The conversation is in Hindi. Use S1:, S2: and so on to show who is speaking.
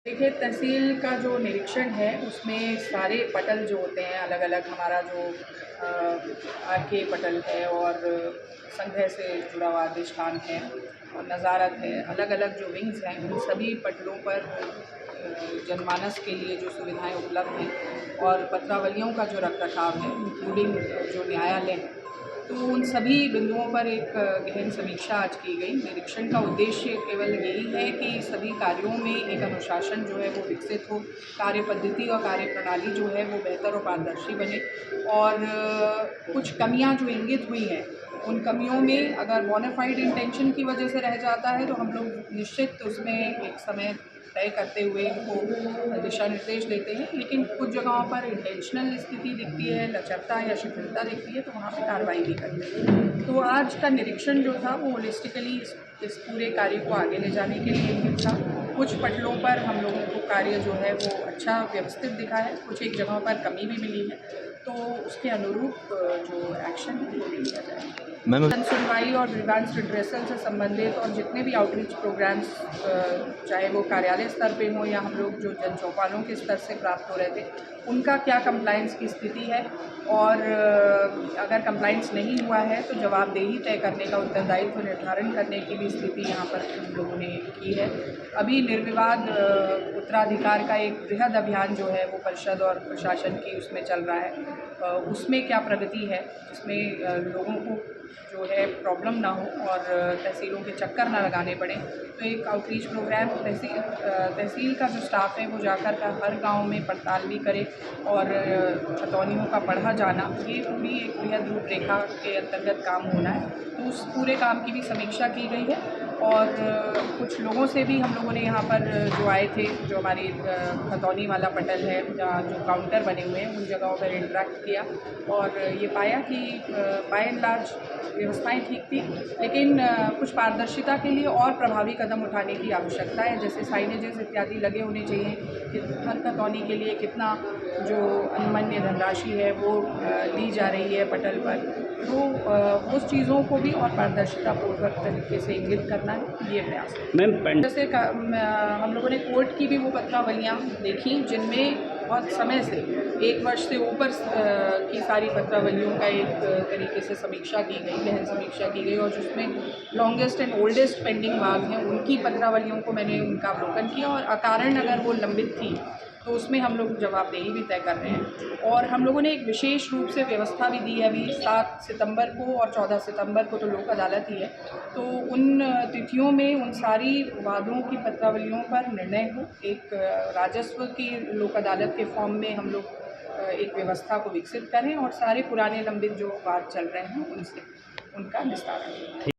S1: देखिए, तहसील का जो निरीक्षण है उसमें सारे पटल जो होते हैं अलग अलग, हमारा जो आर.के. पटल है और संघ से जुड़ा हुआ अधिष्ठान है और नज़ारत है, अलग अलग जो विंग्स हैं उन सभी पटलों पर जनमानस के लिए जो सुविधाएं उपलब्ध हैं और पत्रावलियों का जो रखरखाव है इंक्लूडिंग जो न्यायालय है, तो उन सभी बिंदुओं पर एक गहन समीक्षा आज की गई। निरीक्षण का उद्देश्य केवल यही है कि सभी कार्यों में एक अनुशासन जो है वो विकसित हो, कार्य पद्धति और कार्य प्रणाली जो है वो बेहतर और पारदर्शी बने और कुछ कमियां जो इंगित हुई हैं उन कमियों में अगर बोनाफाइड इंटेंशन की वजह से रह जाता है तो हम लोग निश्चित उसमें एक समय तय करते हुए इनको दिशा निर्देश देते हैं, लेकिन कुछ जगहों पर इंटेंशनल स्थिति दिखती है, लचरता या शिथिलता दिखती है तो वहाँ पे कार्रवाई भी करते हैं। तो आज का निरीक्षण जो था वो होलिस्टिकली इस पूरे कार्य को आगे ले जाने के लिए भी था। कुछ पटलों पर हम लोगों को कार्य जो है वो अच्छा व्यवस्थित दिखा है, कुछ एक जगहों पर कमी भी मिली है, तो उसके अनुरूप जो एक्शन है वो लिया जाएगा। जन सुनवाई और ग्रीवेंस रिड्रेसल से संबंधित और जितने भी आउटरीच प्रोग्राम्स चाहे वो कार्यालय स्तर पे हों या हम लोग जो जन चौपालों के स्तर से प्राप्त हो रहे थे, उनका क्या कंप्लायंस की स्थिति है और अगर कंप्लायंस नहीं हुआ है तो जवाबदेही तय करने का उत्तरदायित्व निर्धारण करने की भी स्थिति यहाँ पर हम लोगों ने की है। अभी निर्विवाद उत्तराधिकार का एक बृहद अभियान जो है वो परिषद और प्रशासन की उसमें चल रहा है, उसमें क्या प्रगति है, जिसमें लोगों को जो है प्रॉब्लम ना हो और तहसीलों के चक्कर ना लगाने पड़े, तो एक आउटरीच प्रोग्राम तहसील का जो स्टाफ है वो जाकर का हर गांव में पड़ताल भी करे और खतौनियों का पढ़ा जाना, ये पूरी एक बृहद रूपरेखा के अंतर्गत काम होना है। तो उस पूरे काम की भी समीक्षा की गई है और कुछ लोगों से भी हम लोगों ने यहाँ पर जो आए थे, जो हमारी खतौनी वाला पटल है जो काउंटर बने हुए हैं उन जगहों पर इंटरेक्ट किया और ये पाया कि बाय एंड लार्ज व्यवस्थाएं ठीक थी, लेकिन कुछ पारदर्शिता के लिए और प्रभावी कदम उठाने की आवश्यकता है, जैसे साइनेजेस इत्यादि लगे होने चाहिए कि हर खतौनी के लिए कितना जो अनुमन्य धनराशि है वो ली जा रही है पटल पर, तो उस चीज़ों को भी और पारदर्शितापूर्वक तरीके से इंगित करना है, ये प्रयास है। जैसे हम लोगों ने कोर्ट की भी वो पत्रावलियाँ देखी जिनमें बहुत समय से 1 वर्ष से ऊपर की सारी पत्रावलियों का एक तरीके से समीक्षा की गई, गहन समीक्षा की गई और जिसमें लॉन्गेस्ट एंड ओल्डेस्ट पेंडिंग भाग हैं उनकी पत्रावलियों को मैंने उनका अवलोकन किया और अकारण अगर वो लंबित थी तो उसमें हम लोग जवाबदेही भी तय कर रहे हैं और हम लोगों ने एक विशेष रूप से व्यवस्था भी दी है। अभी 7 सितंबर को और 14 सितंबर को तो लोक अदालत ही है, तो उन तिथियों में उन सारी वादों की पत्रावलियों पर निर्णय हो। एक राजस्व की लोक अदालत के फॉर्म में हम लोग एक व्यवस्था को विकसित करें और सारे पुराने लंबित जो वाद चल रहे हैं उनसे उनका निस्तारण करें।